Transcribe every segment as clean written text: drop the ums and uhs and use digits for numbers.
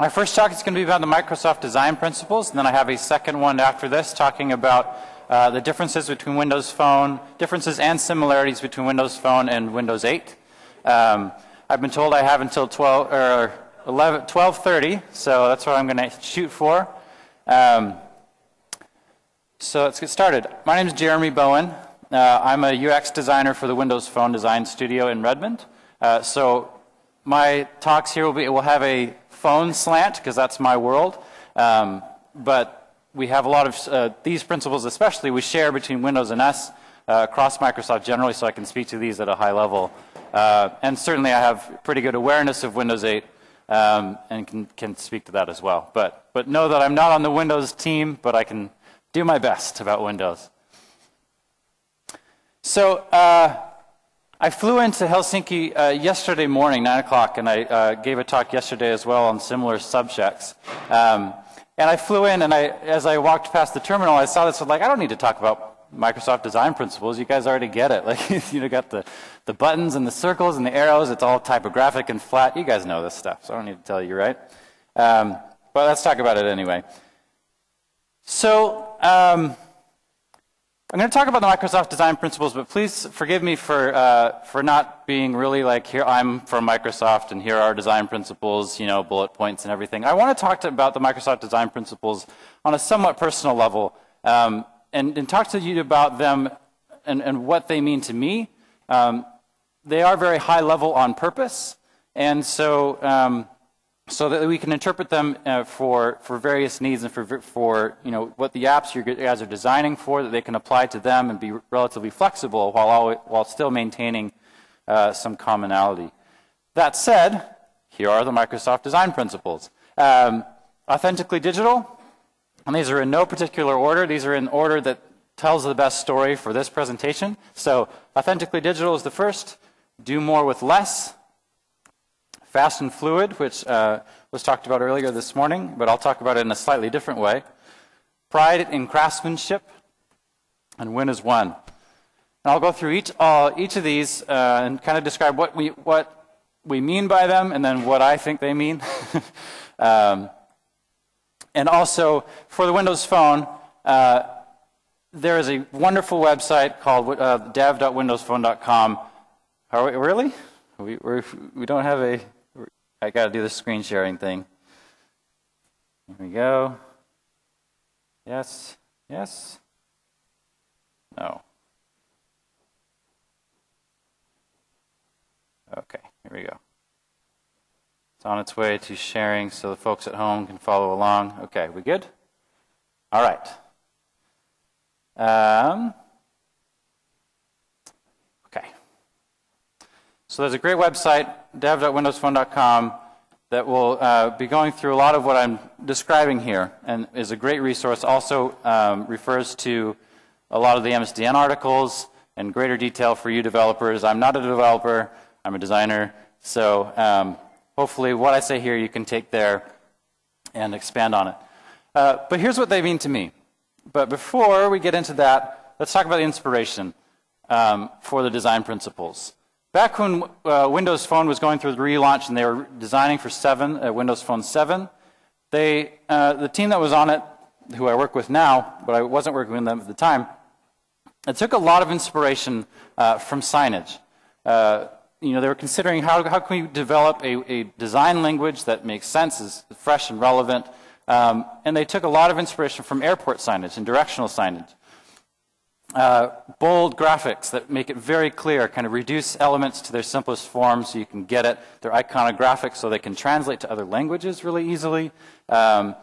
My first talk is going to be about the Microsoft design principles, and then I have a second one after this talking about the differences between Windows Phone, differences and similarities between Windows Phone and Windows 8. I've been told I have until 12:30, so that's what I'm going to shoot for. So let's get started. My name is Jeremy Bowen. I'm a UX designer for the Windows Phone Design Studio in Redmond. So my talks here will have a phone slant because that's my world. But we have a lot of these principles, especially we share between Windows and us across Microsoft generally, so I can speak to these at a high level. And certainly I have pretty good awareness of Windows 8 and can speak to that as well. But know that I'm not on the Windows team, but I can do my best about Windows. So I flew into Helsinki yesterday morning, 9 o'clock, and I gave a talk yesterday as well on similar subjects. And I flew in, and as I walked past the terminal, I saw this, like, I don't need to talk about Microsoft design principles. You guys already get it. Like, you got the buttons and the circles and the arrows. It's all typographic and flat. You guys know this stuff, so I don't need to tell you, right? But let's talk about it anyway. So I'm going to talk about the Microsoft design principles, but please forgive me for not being really like, here I'm from Microsoft and here are our design principles, you know, bullet points and everything. I want to talk about the Microsoft design principles on a somewhat personal level and talk to you about them and what they mean to me. They are very high level on purpose, and so that we can interpret them for various needs and for you know, what the apps you guys are designing for, that they can apply to them and be relatively flexible while still maintaining some commonality. That said, here are the Microsoft design principles. Authentically digital, and these are in no particular order. These are in order that tells the best story for this presentation. So authentically digital is the first. Do more with less. Fast and fluid, which was talked about earlier this morning, but I'll talk about it in a slightly different way. Pride in craftsmanship, and win as one. And I'll go through each of these and kind of describe what we mean by them, and then what I think they mean. And also, for the Windows Phone, there is a wonderful website called dev.windowsphone.com. Are we, really? We don't have a... I got to do the screen sharing thing. Here we go. Yes. Yes. No. Okay, here we go. It's on its way to sharing so the folks at home can follow along. Okay, we good? All right. Okay. So there's a great website, dev.windowsphone.com, that will be going through a lot of what I'm describing here, and is a great resource. Also refers to a lot of the MSDN articles in greater detail for you developers. I'm not a developer, I'm a designer, so hopefully what I say here you can take there and expand on it. But here's what they mean to me. But before we get into that, let's talk about the inspiration for the design principles. Back when Windows Phone was going through the relaunch and they were designing for Windows Phone 7, the team that was on it, who I work with now, but I wasn't working with them at the time, it took a lot of inspiration from signage. You know, they were considering how can we develop a design language that makes sense, is fresh and relevant, and they took a lot of inspiration from airport signage and directional signage. Bold graphics that make it very clear, kind of reduce elements to their simplest form so you can get it. They're iconographic so they can translate to other languages really easily. And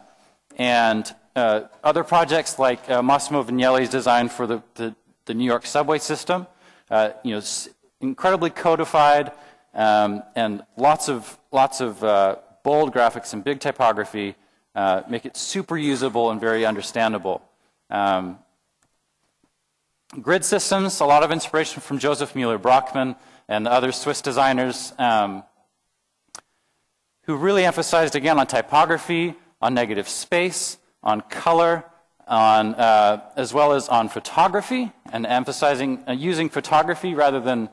other projects like Massimo Vignelli's design for the New York subway system, you know, incredibly codified and lots of bold graphics and big typography make it super usable and very understandable. Grid systems, a lot of inspiration from Joseph Müller-Brockmann and other Swiss designers who really emphasized, again, on typography, on negative space, on color, on as well as on photography, and emphasizing using photography rather than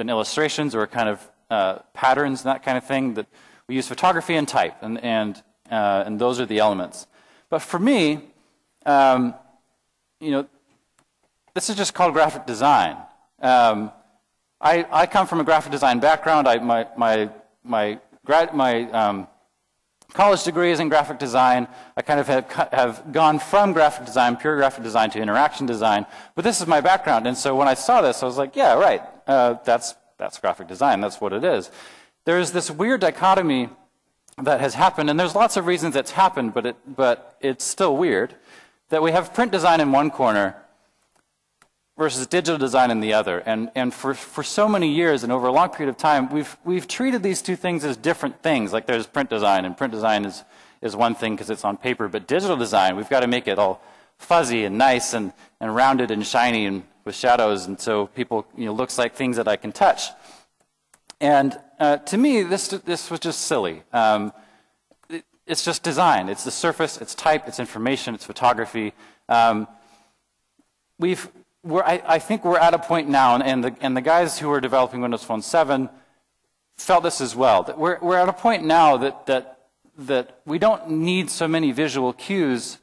illustrations or kind of patterns and that kind of thing. That We use photography and type, and those are the elements. But for me, you know, this is just called graphic design. I come from a graphic design background. My college degree is in graphic design. I kind of have gone from graphic design, pure graphic design, to interaction design. But this is my background, and so when I saw this, I was like, yeah, right. That's graphic design. That's what it is. There's this weird dichotomy that has happened, and there's lots of reasons it's happened, but it's still weird, that we have print design in one corner versus digital design in the other. And for so many years and over a long period of time, we've treated these two things as different things. Like there's print design, and print design is one thing because it's on paper, but digital design, we've got to make it all fuzzy and nice and rounded and shiny and with shadows, and so people, you know, looks like things that I can touch. And to me, this was just silly. It's just design. It's the surface. It's type. It's information. It's photography. I think we're at a point now, and the guys who are developing Windows Phone 7 felt this as well. That we're at a point now that we don't need so many visual cues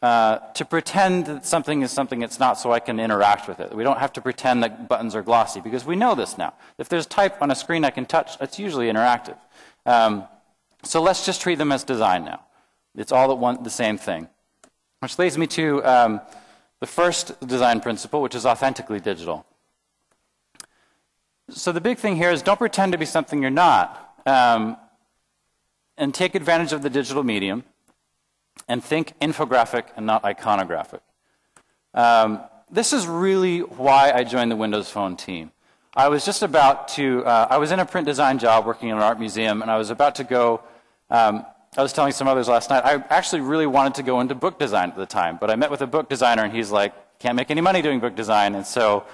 to pretend that something is something it's not, so I can interact with it. We don't have to pretend that buttons are glossy, because we know this now. If there's type on a screen I can touch, it's usually interactive. So let's just treat them as design now. It's all the same thing. Which leads me to the first design principle, which is authentically digital. So the big thing here is don't pretend to be something you're not, and take advantage of the digital medium. And think infographic and not iconographic. This is really why I joined the Windows Phone team. I was just about to, I was in a print design job working in an art museum, and I was about to go, I was telling some others last night, I actually really wanted to go into book design at the time, but I met with a book designer, and he's like, can't make any money doing book design. And so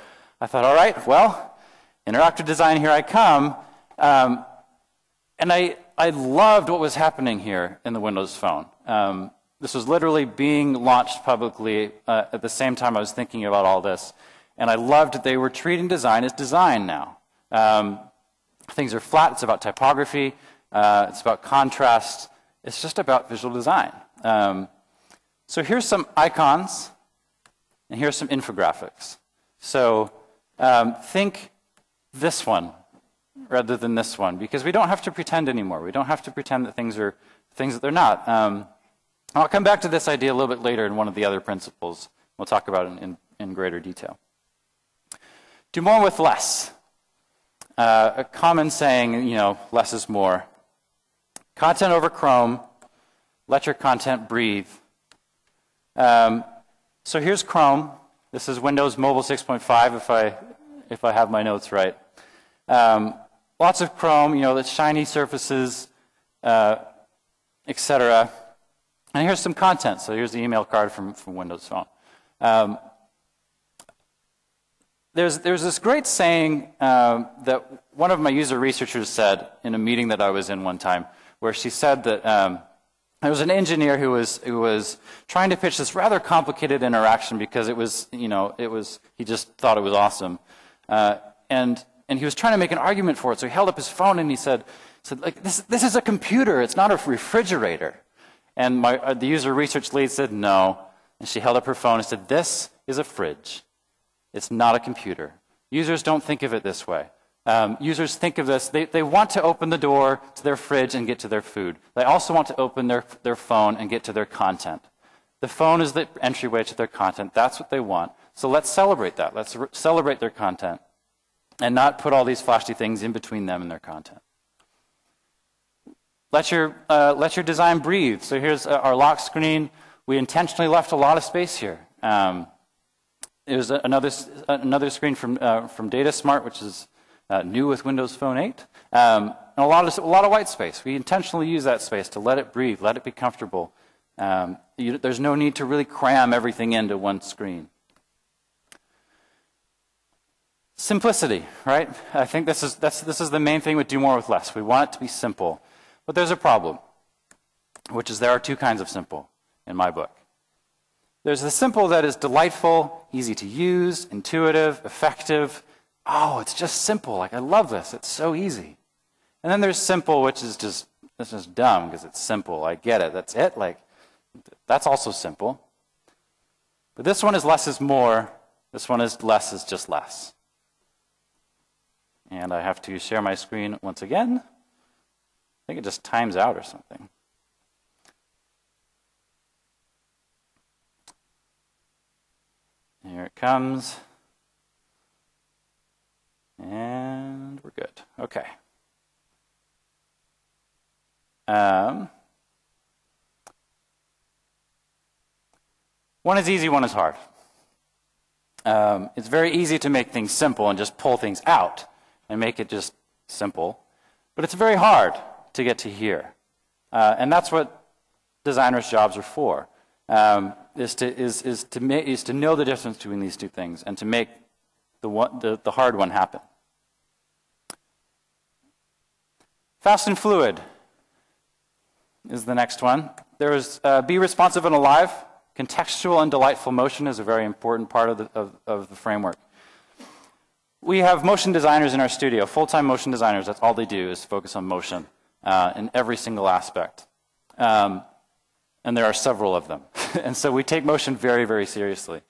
I thought, all right, well, interactive design, here I come. And I loved what was happening here in the Windows Phone. This was literally being launched publicly at the same time I was thinking about all this. And I loved that they were treating design as design now. Things are flat. It's about typography. It's about contrast. It's just about visual design. So here's some icons, and here's some infographics. So think this one rather than this one, because we don't have to pretend anymore. We don't have to pretend that things are things that they're not. I'll come back to this idea a little bit later in one of the other principles. We'll talk about it in greater detail. Do more with less. A common saying, you know, less is more. Content over Chrome. Let your content breathe. So here's Chrome. This is Windows Mobile 6.5 if I have my notes right. Lots of Chrome, you know, the shiny surfaces, etc. And here's some content. So here's the email card from Windows Phone. There's this great saying that one of my user researchers said in a meeting that I was in one time, where she said that there was an engineer who was trying to pitch this rather complicated interaction because it was, you know, he just thought it was awesome, and he was trying to make an argument for it. So he held up his phone and he said like, this is a computer. It's not a refrigerator. And the user research lead said, no. And she held up her phone and said, this is a fridge. It's not a computer. Users don't think of it this way. Users think of this, they want to open the door to their fridge and get to their food. They also want to open their phone and get to their content. The phone is the entryway to their content. That's what they want. So let's celebrate that. Let's celebrate their content and not put all these flashy things in between them and their content. Let your design breathe. So here's our lock screen. We intentionally left a lot of space here. There's another screen from DataSmart, which is new with Windows Phone 8. And a lot of white space. We intentionally use that space to let it breathe, let it be comfortable. There's no need to really cram everything into one screen. Simplicity, right? I think this is the main thing with do more with less. We want it to be simple. But there's a problem, which is there are two kinds of simple in my book. There's the simple that is delightful, easy to use, intuitive, effective. Oh, it's just simple. Like, I love this. It's so easy. And then there's simple, which is just this is dumb because it's simple. I get it. That's it. Like, that's also simple. But this one is less is more. This one is less is just less. And I have to share my screen once again. I think it just times out or something. Here it comes. And we're good. Okay. One is easy, one is hard. It's very easy to make things simple and just pull things out and make it just simple. But it's very hard to get to here. And that's what designers' jobs are for, is to know the difference between these two things and to make the hard one happen. Fast and fluid is the next one. There is be responsive and alive. Contextual and delightful motion is a very important part of the framework. We have motion designers in our studio, full-time motion designers. That's all they do is focus on motion in every single aspect. And there are several of them. And so we take motion very, very seriously.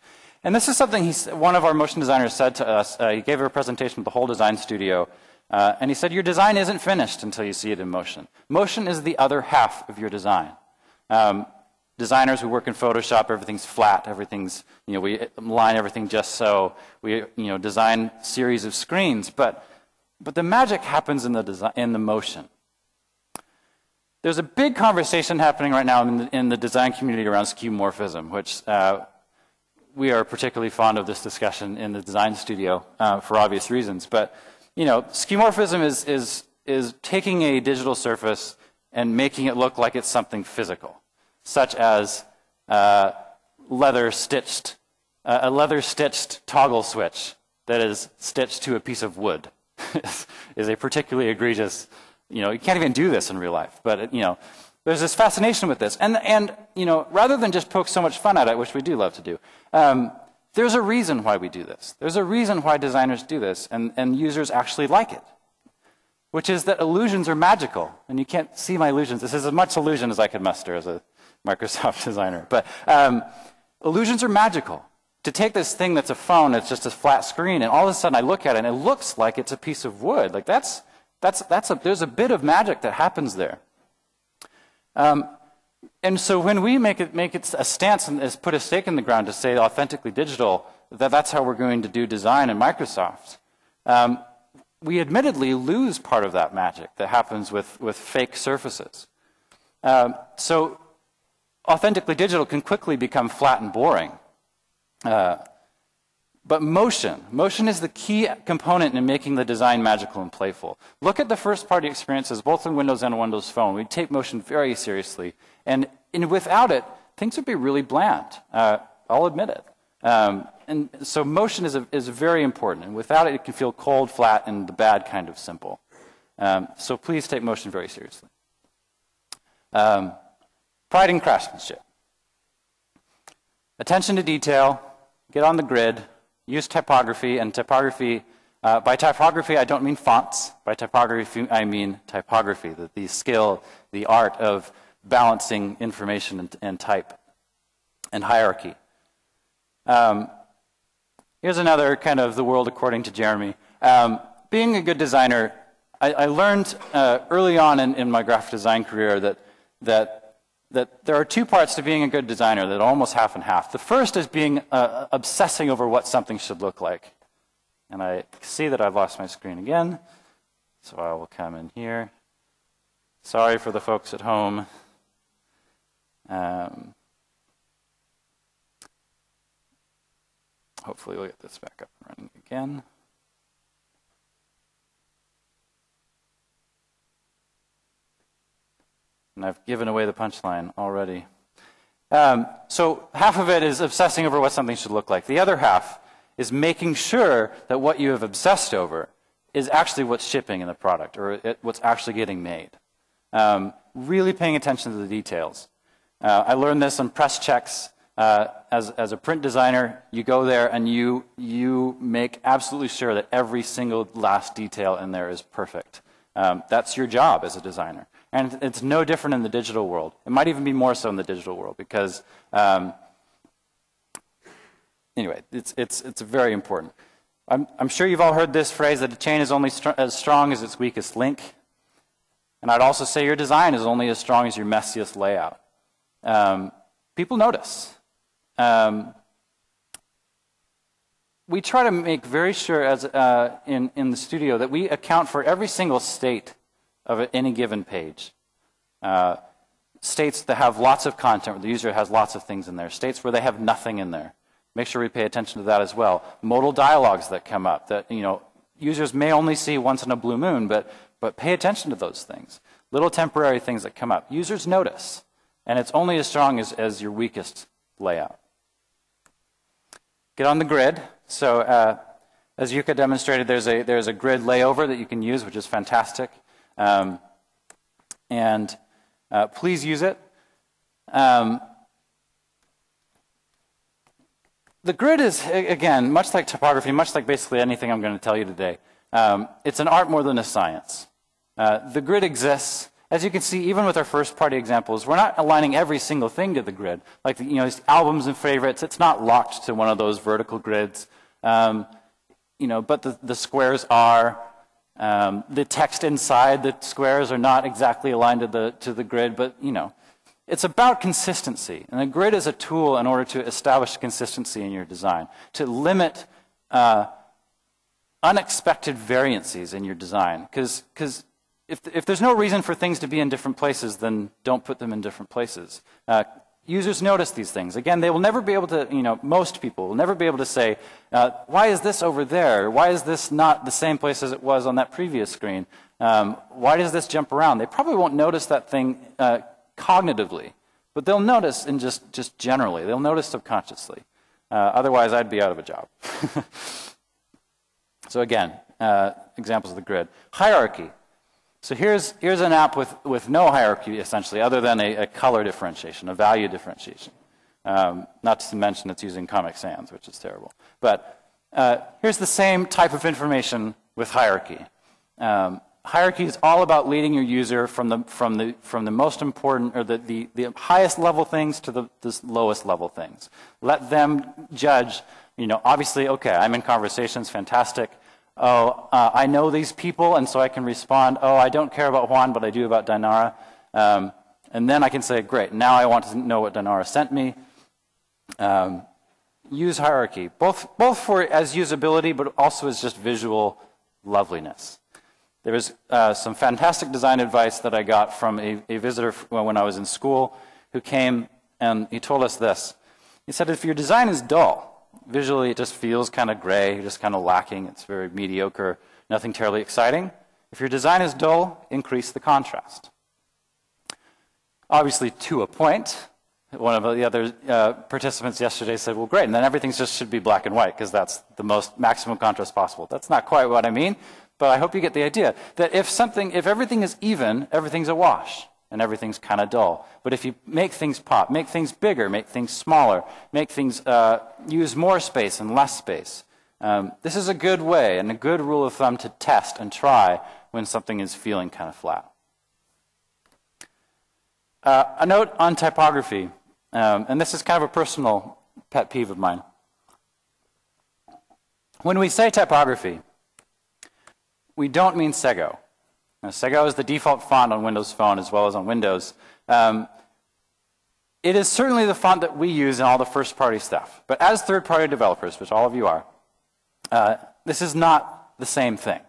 And this is something one of our motion designers said to us. He gave a presentation to the whole design studio. And he said, your design isn't finished until you see it in motion. Motion is the other half of your design. Designers who work in Photoshop, everything's flat, everything's, we line everything just so. We, design series of screens, but the magic happens in the motion. There's a big conversation happening right now in the design community around skeuomorphism, which we are particularly fond of this discussion in the design studio for obvious reasons. But skeuomorphism is taking a digital surface and making it look like it's something physical, such as a leather-stitched toggle switch that is stitched to a piece of wood is a particularly egregious. You can't even do this in real life, but there's this fascination with this, and rather than just poke so much fun at it, which we do love to do, there's a reason why we do this. There's a reason why designers do this, and users actually like it, which is that illusions are magical, and you can't see my illusions. This is as much illusion as I could muster as a Microsoft designer, but illusions are magical. To take this thing that's a phone, it's just a flat screen, and all of a sudden I look at it and it looks like it's a piece of wood. Like there's a bit of magic that happens there. And so when we make it a stance and put a stake in the ground to say authentically digital, that's how we're going to do design in Microsoft, we admittedly lose part of that magic that happens with fake surfaces. So authentically digital can quickly become flat and boring. But motion is the key component in making the design magical and playful. Look at the first-party experiences, both in Windows and Windows Phone. We take motion very seriously. And without it, things would be really bland. I'll admit it. And so motion is very important. And without it, it can feel cold, flat, and the bad kind of simple. So please take motion very seriously. Pride and craftsmanship. Attention to detail. Get on the grid. Use typography, and typography, by typography I don't mean fonts, by typography I mean typography, the skill, the art of balancing information and type and hierarchy. Here's another kind of the world according to Jeremy. Being a good designer, I learned early on in my graphic design career that there are two parts to being a good designer that are almost half and half. The first is being obsessing over what something should look like. And I see that I've lost my screen again, so I will come in here. Sorry for the folks at home. Hopefully we'll get this back up and running again. And I've given away the punchline already. So half of it is obsessing over what something should look like. The other half is making sure that what you have obsessed over is actually what's shipping in the product, or what's actually getting made. Really paying attention to the details. I learned this on press checks. As a print designer, you go there and you make absolutely sure that every single last detail in there is perfect. That's your job as a designer. And it's no different in the digital world. It might even be more so in the digital world because, anyway, it's very important. I'm sure you've all heard this phrase that a chain is only as strong as its weakest link. And I'd also say your design is only as strong as your messiest layout. People notice. We try to make very sure as in the studio that we account for every single state of any given page. States that have lots of content, where the user has lots of things in there. States where they have nothing in there. Make sure we pay attention to that as well. Modal dialogues that come up that users may only see once in a blue moon, but pay attention to those things. Little temporary things that come up. Users notice, and it's only as strong as your weakest layout. Get on the grid. So as Yuka demonstrated, there's a grid layover that you can use, which is fantastic. Please use it. The grid is, again, much like typography, much like basically anything I'm going to tell you today. It's an art more than a science. The grid exists. As you can see, even with our first-party examples, we're not aligning every single thing to the grid. Like these albums and favorites, it's not locked to one of those vertical grids. But the squares are. The text inside the squares are not exactly aligned to the grid, but it's about consistency. And the grid is a tool in order to establish consistency in your design, to limit unexpected variances in your design. Because if there's no reason for things to be in different places, then don't put them in different places. Users notice these things. Again, they will never be able to, most people will never be able to say, why is this over there? Why is this not the same place as it was on that previous screen? Why does this jump around? They probably won't notice that thing cognitively, but they'll notice in just generally. They'll notice subconsciously. Otherwise, I'd be out of a job. So again, examples of the grid. Hierarchy. So here's an app with no hierarchy, essentially, other than a color differentiation, a value differentiation. Not to mention it's using Comic Sans, which is terrible. But here's the same type of information with hierarchy. Hierarchy is all about leading your user from the most important, or the highest level things to the lowest level things. Let them judge, obviously, okay, I'm in conversations, fantastic. Oh, I know these people, and so I can respond, oh, I don't care about Juan, but I do about Dinara. And then I can say, great, now I want to know what Dinara sent me. Use hierarchy, both for as usability, but also as just visual loveliness. There was some fantastic design advice that I got from a visitor when I was in school who came, and he told us this. He said, if your design is dull, visually, it just feels kind of gray, just kind of lacking. It's very mediocre, nothing terribly exciting. If your design is dull, increase the contrast. Obviously, to a point. One of the other participants yesterday said, well, great, and then everything just should be black and white because that's the most maximum contrast possible. That's not quite what I mean, but I hope you get the idea that if everything is even, everything's a wash. And everything's kind of dull. But if you make things pop, make things bigger, make things smaller, make things use more space and less space, this is a good way and a good rule of thumb to test and try when something is feeling kind of flat. A note on typography, and this is kind of a personal pet peeve of mine. When we say typography, we don't mean Sego. Now, Sego is the default font on Windows Phone as well as on Windows. It is certainly the font that we use in all the first-party stuff. But as third-party developers, which all of you are, this is not the same thing.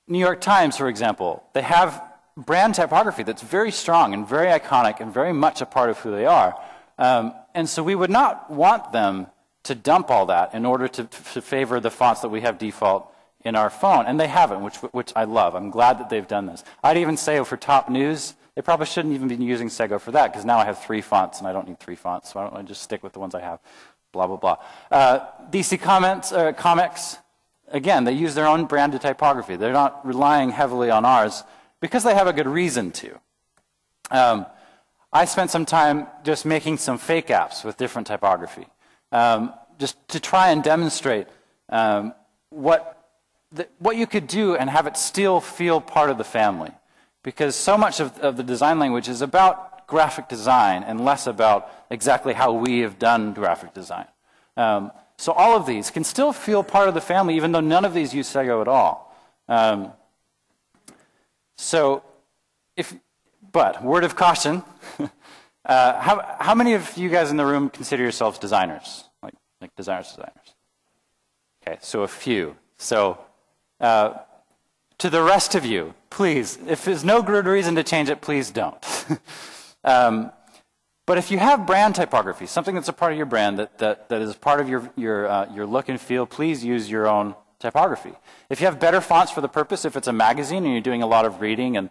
New York Times, for example, they have brand typography that's very strong and very iconic and very much a part of who they are. And so we would not want them to dump all that in order to favor the fonts that we have default in our phone, and they haven't, which I love. I'm glad that they've done this. I'd even say for top news, they probably shouldn't even be using Sego for that, because now I have 3 fonts, and I don't need 3 fonts, so I don't just stick with the ones I have, blah, blah, blah. DC Comics, again, they use their own branded typography. They're not relying heavily on ours, because they have a good reason to. I spent some time just making some fake apps with different typography, just to try and demonstrate what you could do and have it still feel part of the family. because so much of the design language is about graphic design and less about exactly how we have done graphic design. So all of these can still feel part of the family, even though none of these use Sego at all. But word of caution, how many of you guys in the room consider yourselves designers? Like designers? Okay, so a few. So to the rest of you, please, if there's no good reason to change it, please don't. But if you have brand typography, something that's a part of your brand that is part of your look and feel, please use your own typography. If you have better fonts for the purpose, if it's a magazine and you're doing a lot of reading, and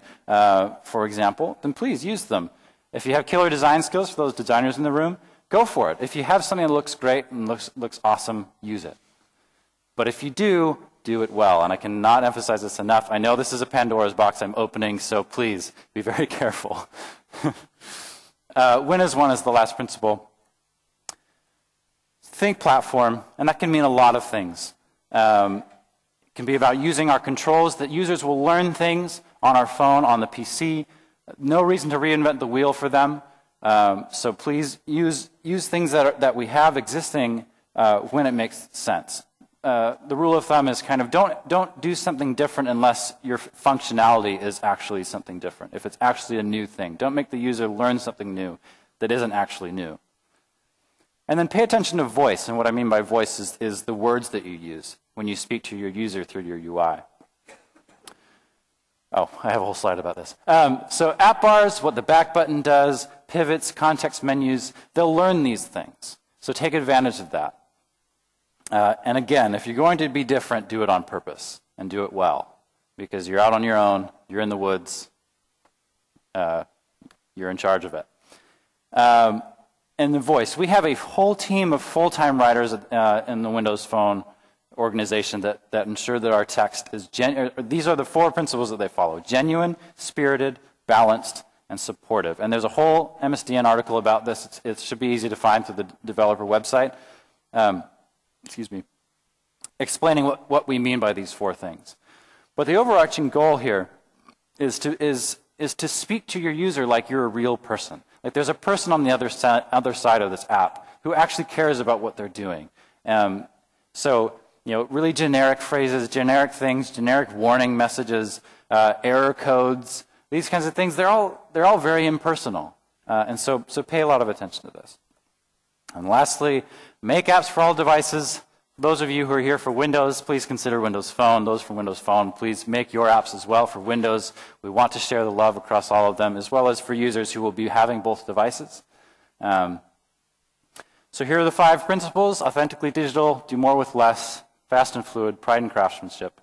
for example, then please use them. If you have killer design skills for those designers in the room, go for it. If you have something that looks great and looks awesome, use it. But if you do it well. And I cannot emphasize this enough. I know this is a Pandora's box I'm opening, so please be very careful. Win as one is the last principle. Think platform, and that can mean a lot of things. It can be about using our controls, that users will learn things on our phone, on the PC. No reason to reinvent the wheel for them. So please use things that we have existing when it makes sense. The rule of thumb is kind of don't do something different unless your functionality is actually something different. If it's actually a new thing, don't make the user learn something new that isn't actually new. And then pay attention to voice, and what I mean by voice is the words that you use when you speak to your user through your UI. Oh, I have a whole slide about this. So app bars, what the back button does, pivots, context menus, they'll learn these things. So take advantage of that. And again, if you're going to be different, do it on purpose and do it well, because you're out on your own, you're in the woods, you're in charge of it. And the voice, we have a whole team of full-time writers in the Windows Phone organization that ensure that our text is these are the 4 principles that they follow: genuine, spirited, balanced, and supportive. And there's a whole MSDN article about this. It should be easy to find through the developer website. Excuse me, explaining what we mean by these 4 things. But the overarching goal here is to speak to your user like you're a real person. Like there's a person on the other side of this app who actually cares about what they're doing. So, really generic phrases, generic things, generic warning messages, error codes, these kinds of things, they're all very impersonal. And so pay a lot of attention to this. And lastly, make apps for all devices. Those of you who are here for Windows, please consider Windows Phone. Those from Windows Phone, please make your apps as well for Windows. We want to share the love across all of them, as well as for users who will be having both devices. So here are the 5 principles: authentically digital, do more with less, fast and fluid, pride and craftsmanship,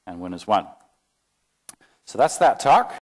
and win as one. So that's that talk.